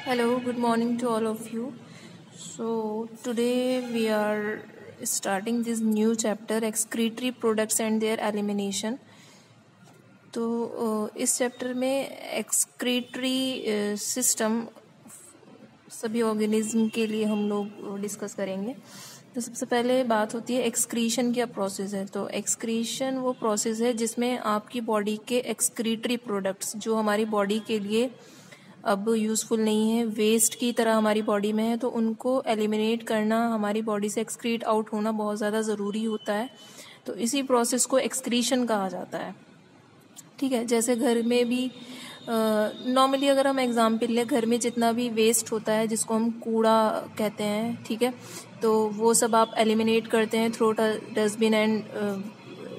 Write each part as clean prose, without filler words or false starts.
Hello, good morning to all of you. So, today we are starting this new chapter excretory products and their elimination. तो इस chapter में excretory system सभी organism के लिए हम लोग डिस्कस करेंगे। तो सबसे पहले बात होती है एक्सक्रीशन क्या प्रोसेस है। तो एक्सक्रीशन वो प्रोसेस है जिसमें आपकी बॉडी के एक्सक्रीटरी प्रोडक्ट्स जो हमारी बॉडी के लिए अब यूज़फुल नहीं है, वेस्ट की तरह हमारी बॉडी में है, तो उनको एलिमिनेट करना, हमारी बॉडी से एक्सक्रीट आउट होना बहुत ज़्यादा ज़रूरी होता है। तो इसी प्रोसेस को एक्सक्रीशन कहा जाता है। ठीक है, जैसे घर में भी नॉर्मली अगर हम एग्जाम्पल लें, घर में जितना भी वेस्ट होता है जिसको हम कूड़ा कहते हैं, ठीक है, तो वो सब आप एलिमिनेट करते हैं through dustbin and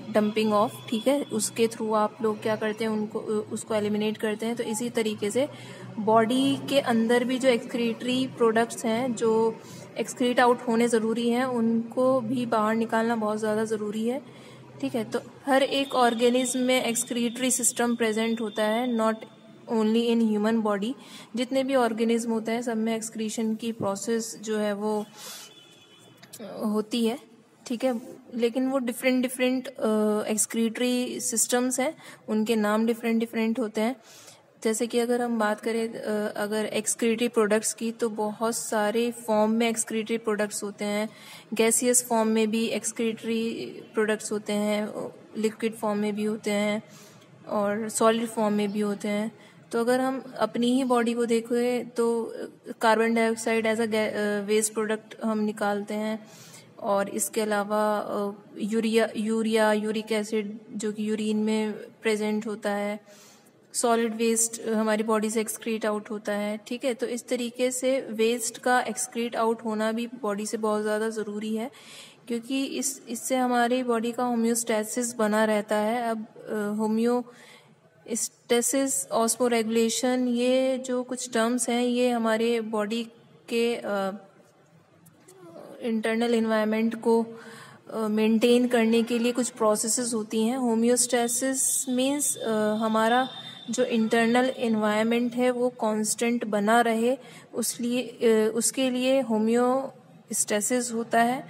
dumping of. ठीक है, उसके थ्रू आप लोग क्या करते हैं, उसको एलिमिनेट करते हैं। तो इसी तरीके से बॉडी के अंदर भी जो एक्सक्रीटरी प्रोडक्ट्स हैं जो एक्सक्रीट आउट होने ज़रूरी हैं, उनको भी बाहर निकालना बहुत ज़्यादा ज़रूरी है। ठीक है, तो हर एक ऑर्गेनिज्म में एक्सक्रीटरी सिस्टम प्रेजेंट होता है, not only in human body. जितने भी ऑर्गेनिज्म होते हैं सब में एक्सक्रीशन की प्रोसेस जो है वो होती है। ठीक है, लेकिन वो डिफरेंट एक्सक्रीटरी सिस्टम्स हैं, उनके नाम डिफरेंट होते हैं। जैसे कि अगर हम बात करें अगर एक्सक्रीटरी प्रोडक्ट्स की, तो बहुत सारे फॉर्म में एक्सक्रीटरी प्रोडक्ट्स होते हैं। गैसियस फॉर्म में भी एक्सक्रीटरी प्रोडक्ट्स होते हैं, लिक्विड फॉर्म में भी होते हैं और सॉलिड फॉर्म में भी होते हैं। तो अगर हम अपनी ही बॉडी को देखें तो carbon dioxide as a waste product हम निकालते हैं, और इसके अलावा यूरिक एसिड जो कि यूरिन में प्रेजेंट होता है, सॉलिड वेस्ट हमारी बॉडी से एक्सक्रीट आउट होता है। ठीक है, तो इस तरीके से वेस्ट का एक्सक्रीट आउट होना भी बॉडी से बहुत ज़्यादा ज़रूरी है, क्योंकि इससे हमारी बॉडी का होम्योस्टैसिस बना रहता है। अब होम्योस्टैसिस, ऑस्मोरेगुलेशन, ये जो कुछ टर्म्स हैं, ये हमारे बॉडी के इंटरनल एनवायरनमेंट को मेंटेन करने के लिए कुछ प्रोसेसेस होती हैं। होम्योस्टैसिस मीन्स हमारा जो इंटरनल एनवायरनमेंट है वो कांस्टेंट बना रहे, उसके लिए होम्योस्टैसिस होता है।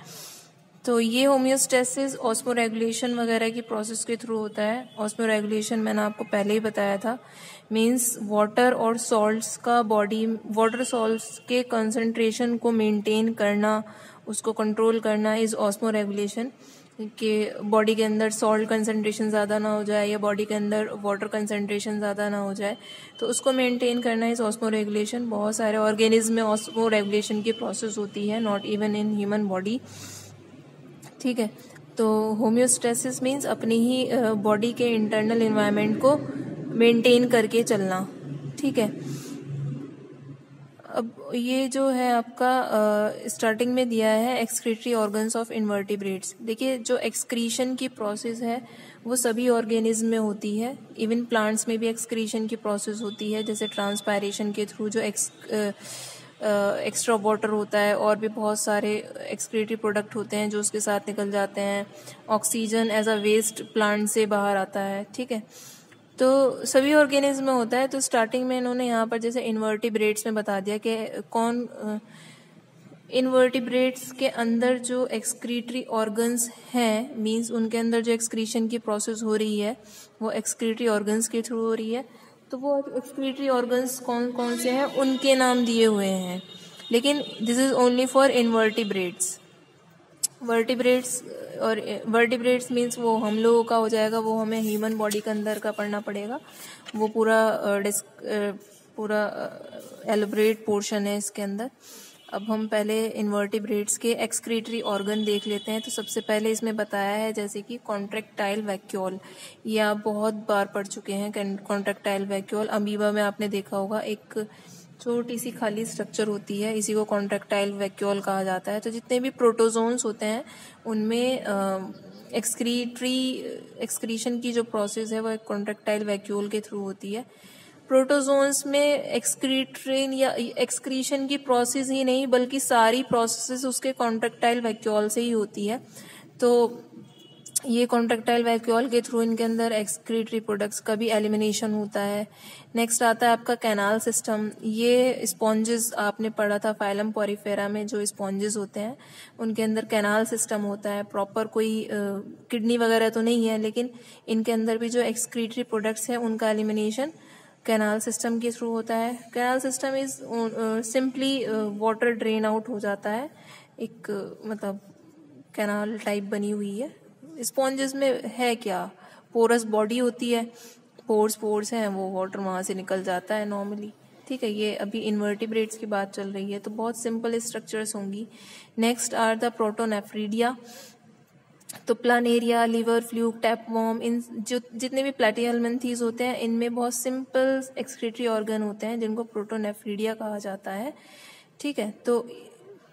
तो ये होम्योस्टैसिस ऑस्मोरेगुलेशन वगैरह की प्रोसेस के थ्रू होता है। ऑस्मोरेगुलेशन मैंने आपको पहले ही बताया था, मीन्स वाटर और सॉल्ट्स का वाटर सॉल्ट्स के कंसंट्रेशन को मेंटेन करना, उसको कंट्रोल करना इज ऑस्मोरेगुलेशन। कि बॉडी के अंदर सॉल्ट कंसंट्रेशन ज़्यादा ना हो जाए या बॉडी के अंदर वाटर कंसंट्रेशन ज़्यादा ना हो जाए, तो उसको मेंटेन करना इज ऑस्मोरेगुलेशन। बहुत सारे ऑर्गेनिज्म में ऑस्मोरेगुलेशन की प्रोसेस होती है, not even in human body. ठीक है, तो होम्योस्टैसिस मीन्स अपनी ही बॉडी के इंटरनल एनवायरनमेंट को मेंटेन करके चलना। ठीक है, अब ये जो है आपका स्टार्टिंग में दिया है एक्सक्रीटरी ऑर्गन्स ऑफ इनवर्टिब्रेट्स। देखिए, जो एक्सक्रीशन की प्रोसेस है वो सभी ऑर्गेनिज्म में होती है, इवन प्लांट्स में भी एक्सक्रीशन की प्रोसेस होती है, जैसे ट्रांसपायरेशन के थ्रू जो एक्स्ट्रा वाटर होता है, और भी बहुत सारे एक्सक्रीटरी प्रोडक्ट होते हैं जो उसके साथ निकल जाते हैं। Oxygen as a waste plant से बाहर आता है। ठीक है, तो सभी ऑर्गेनिज्म में होता है। तो स्टार्टिंग में इन्होंने यहाँ पर जैसे इनवर्टिब्रेट्स में बता दिया कि कौन इनवर्टिब्रेट्स के अंदर जो एक्सक्रीटरी ऑर्गन्स हैं, मींस उनके अंदर जो एक्सक्रीशन की प्रोसेस हो रही है वो एक्सक्रीटरी ऑर्गन्स के थ्रू हो रही है। तो वो एक्सक्रीटरी ऑर्गन्स कौन कौन से हैं उनके नाम दिए हुए हैं, लेकिन this is only for invertebrates. Vertebrates means वो हम लोगों का हो जाएगा, वो हमें ह्यूमन बॉडी के अंदर का पढ़ना पड़ेगा। वो पूरा एलोबरेट पोर्शन है इसके अंदर। अब हम पहले इनवर्टिब्रेट्स के एक्सक्रीटरी ऑर्गन देख लेते हैं। तो सबसे पहले इसमें बताया है जैसे कि कॉन्ट्रैक्टाइल वैक्यूल, ये आप बहुत बार पढ़ चुके हैं। कॉन्ट्रैक्टाइल वैक्यूल अमीबा में आपने देखा होगा, एक छोटी सी खाली स्ट्रक्चर होती है, इसी को कॉन्ट्रैक्टाइल वैक्यूल कहा जाता है। तो जितने भी प्रोटोजोन्स होते हैं उनमें एक्सक्रीशन की जो प्रोसेस है वो एक कॉन्ट्रैक्टाइल वैक्यूल के थ्रू होती है। प्रोटोजोन्स में एक्सक्रीशन की प्रोसेस ही नहीं बल्कि सारी प्रोसेसेस उसके कॉन्ट्रैक्टाइल वैक्यूल से ही होती है। तो ये कॉन्ट्रैक्टाइल वैक्यूल के थ्रू इनके अंदर एक्सक्रीटरी प्रोडक्ट्स का भी एलिमिनेशन होता है। नेक्स्ट आता है आपका कैनाल सिस्टम। ये स्पॉन्जेस आपने पढ़ा था फाइलम पॉरीफेरा में, जो स्पॉन्जेस होते हैं उनके अंदर कैनाल सिस्टम होता है। प्रॉपर कोई किडनी वगैरह तो नहीं है, लेकिन इनके अंदर भी जो एक्सक्रीटरी प्रोडक्ट्स हैं उनका एलिमिनेशन कैनाल सिस्टम के थ्रू होता है। Canal system is simply water drain out हो जाता है, एक मतलब कैनाल टाइप बनी हुई है। स्पॉन्जेस में है क्या, पोरस बॉडी होती है, पोर्स हैं, वो वाटर वहां से निकल जाता है नॉर्मली। ठीक है, ये अभी इन्वर्टिब्रेट्स की बात चल रही है, तो बहुत सिंपल स्ट्रक्चर्स होंगी। Next are the protonephridia. तो प्लानेरिया, लिवर फ्लूक, टैपवॉर्म, इन जो जितने भी प्लैटिहेल्मिन्थीज होते हैं इनमें बहुत सिंपल एक्सक्रीटरी ऑर्गन होते हैं जिनको प्रोटोनेफ्रीडिया कहा जाता है। ठीक है, तो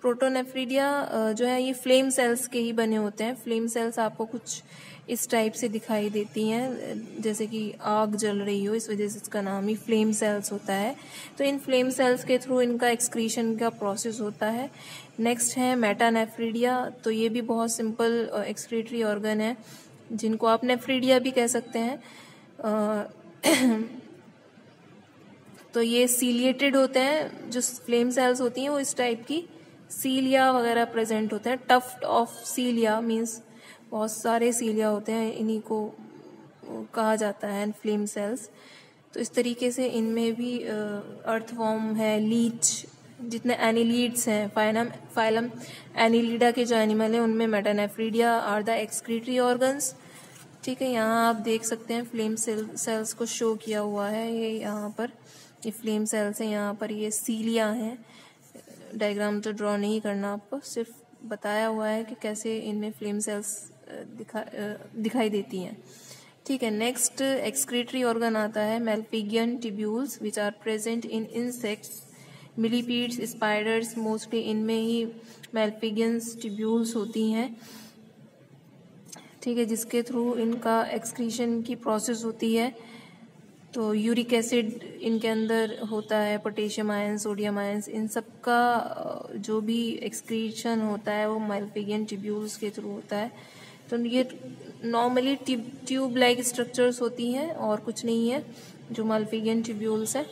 प्रोटोनेफ्रीडिया जो है ये फ्लेम सेल्स के ही बने होते हैं। फ्लेम सेल्स आपको कुछ इस टाइप से दिखाई देती हैं, जैसे कि आग जल रही हो, इस वजह से इसका नाम ही फ्लेम सेल्स होता है। तो इन फ्लेम सेल्स के थ्रू इनका एक्सक्रीशन का प्रोसेस होता है। नेक्स्ट है मेटानेफ्रीडिया। तो ये भी बहुत सिंपल एक्सक्रीटरी ऑर्गन है जिनको आप नेफ्रीडिया भी कह सकते हैं। तो ये सीलिएटेड होते हैं, जो फ्लेम सेल्स होती हैं वो इस टाइप की सीलिया वगैरह प्रेजेंट होते हैं। टफ्ट ऑफ सीलिया मीन्स बहुत सारे सीलिया होते हैं, इन्हीं को कहा जाता है फ्लेम सेल्स। तो इस तरीके से इनमें भी अर्थवॉर्म है, लीच, जितने एनिलीड्स हैं, फाइलम एनिलीडा के जो एनिमल है उनमें metanephridia are the excretory organs. ठीक है, यहाँ आप देख सकते हैं फ्लेम सेल्स को शो किया हुआ है, ये यहाँ पर ये फ्लेम सेल्स हैं, यहाँ पर ये सीलिया हैं। डायग्राम तो ड्रॉ नहीं करना आपको, सिर्फ बताया हुआ है कि कैसे इनमें फ्लेम सेल्स दिखाई देती हैं। ठीक है, नेक्स्ट एक्सक्रीटरी ऑर्गन आता है malpighian tubules which are present in insects, millipedes, spiders. Mostly इनमें ही मेल्पिगियंस ट्यूब्यूल्स होती हैं। ठीक है, जिसके थ्रू इनका एक्सक्रीशन की प्रोसेस होती है। तो यूरिक एसिड इनके अंदर होता है, पोटेशियम आयन, सोडियम आयंस, इन सब का जो भी एक्सक्रीशन होता है वो मेल्पिगियन ट्यूब्यूल्स के थ्रू होता है। तो ये नॉर्मली ट्यूब लाइक स्ट्रक्चर्स होती हैं और कुछ नहीं है। जो मेल्पिगियन ट्यूब्यूल्स हैं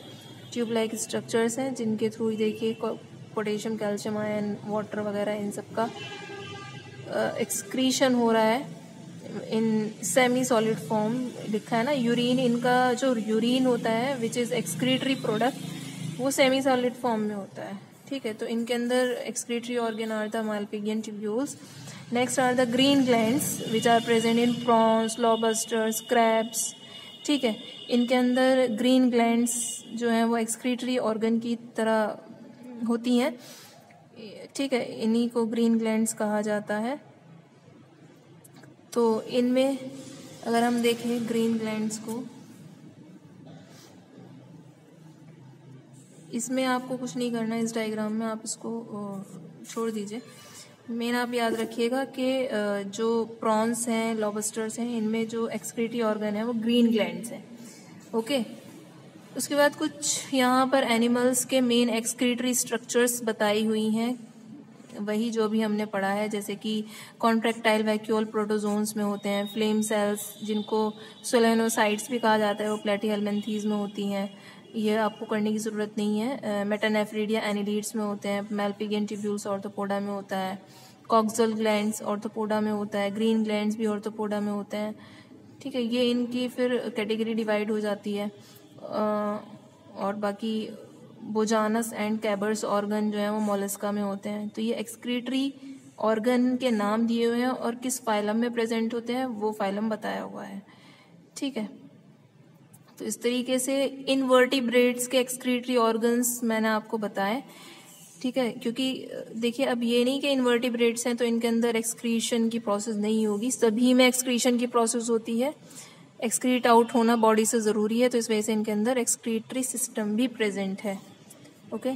ट्यूब लाइक स्ट्रक्चर्स हैं जिनके थ्रू देखिए पोटेशियम, कैल्शियम आयन, वाटर वगैरह इन सब का एक्सक्रीशन हो रहा है इन सेमी सॉलिड फॉर्म। लिखा है ना यूरिन, इनका जो यूरिन होता है विच इज एक्सक्रीटरी प्रोडक्ट वो सेमी सॉलिड फॉर्म में होता है। ठीक है, तो इनके अंदर excretory organ are the malpighian tubules. Next are the green glands which are present in prawns, lobsters, crabs. ठीक है, इनके अंदर ग्रीन ग्लैंड्स जो हैं वो एक्सक्रीटरी ऑर्गन की तरह होती हैं। ठीक है, इन्हीं को ग्रीन ग्लैंड्स कहा जाता है। तो इनमें अगर हम देखें ग्रीन ग्लैंड्स को, इसमें आपको कुछ नहीं करना है, इस डायग्राम में आप इसको छोड़ दीजिए। मेन आप याद रखिएगा कि जो प्रॉन्स हैं, लॉबस्टर्स हैं, इनमें जो एक्सक्रीटरी ऑर्गन है वो ग्रीन ग्लैंड्स हैं। ओके, उसके बाद कुछ यहाँ पर एनिमल्स के मेन एक्सक्रीटरी स्ट्रक्चर्स बताई हुई हैं, वही जो भी हमने पढ़ा है, जैसे कि कॉन्ट्रैक्टाइल वैक्यूल प्रोटोजोन्स में होते हैं। फ्लेम सेल्स जिनको सोलेनोसाइट्स भी कहा जाता है वो प्लैटिहेल्मिन्थीज में होती हैं, ये आपको करने की ज़रूरत नहीं है। मेटानेफ्रीडिया एनिलीड्स में होते हैं। मेल्पिगियन ट्यूब्यूल्स ऑर्थोपोडा में होता है। कॉक्सल ग्लैंड्स ऑर्थोपोडा में होता है। ग्रीन ग्लैंड्स भी ऑर्थोपोडा में होते हैं। ठीक है, ये इनकी फिर कैटेगरी डिवाइड हो जाती है। और बाकी बोजानस एंड कैबर्स ऑर्गन जो है वो मोलस्का में होते हैं। तो ये एक्सक्रीटरी ऑर्गन के नाम दिए हुए हैं और किस फाइलम में प्रेजेंट होते हैं वो फाइलम बताया हुआ है। ठीक है, तो इस तरीके से इनवर्टिब्रेट्स के एक्सक्रीटरी ऑर्गन्स मैंने आपको बताए। ठीक है, क्योंकि देखिए अब ये नहीं कि इनवर्टिब्रेट्स हैं तो इनके अंदर एक्सक्रीशन की प्रोसेस नहीं होगी, सभी में एक्सक्रीशन की प्रोसेस होती है। एक्सक्रीट आउट होना बॉडी से ज़रूरी है, तो इस वजह से इनके अंदर एक्सक्रीटरी सिस्टम भी प्रेजेंट है। ओके।